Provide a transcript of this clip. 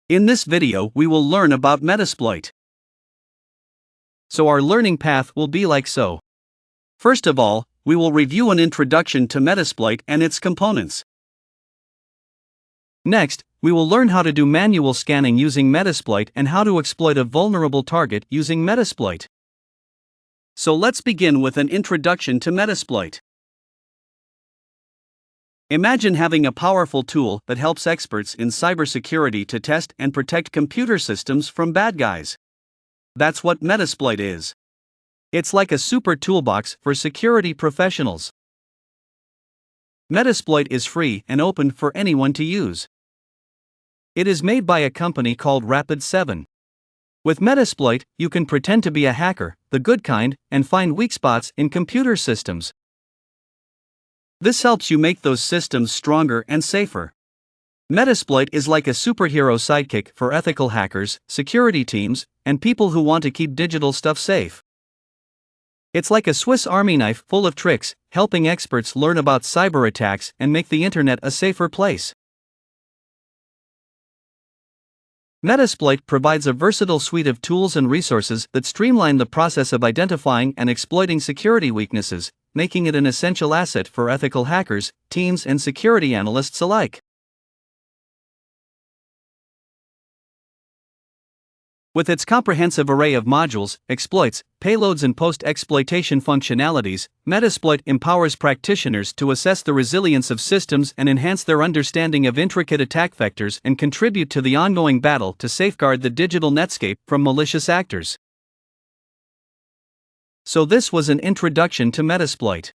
In this video we will learn about Metasploit. So our learning path will be like so. First of all, we will review an introduction to Metasploit and its components. Next, we will learn how to do manual scanning using Metasploit and how to exploit a vulnerable target using Metasploit. So let's begin with an introduction to Metasploit. Imagine having a powerful tool that helps experts in cybersecurity to test and protect computer systems from bad guys. That's what Metasploit is. It's like a super toolbox for security professionals. Metasploit is free and open for anyone to use. It is made by a company called Rapid7. With Metasploit, you can pretend to be a hacker, the good kind, and find weak spots in computer systems. This helps you make those systems stronger and safer. Metasploit is like a superhero sidekick for ethical hackers, security teams, and people who want to keep digital stuff safe. It's like a Swiss Army knife full of tricks, helping experts learn about cyber attacks and make the internet a safer place. Metasploit provides a versatile suite of tools and resources that streamline the process of identifying and exploiting security weaknesses, making it an essential asset for ethical hackers, teams, and security analysts alike. With its comprehensive array of modules, exploits, payloads, and post-exploitation functionalities, Metasploit empowers practitioners to assess the resilience of systems and enhance their understanding of intricate attack vectors and contribute to the ongoing battle to safeguard the digital netscape from malicious actors. So this was an introduction to Metasploit.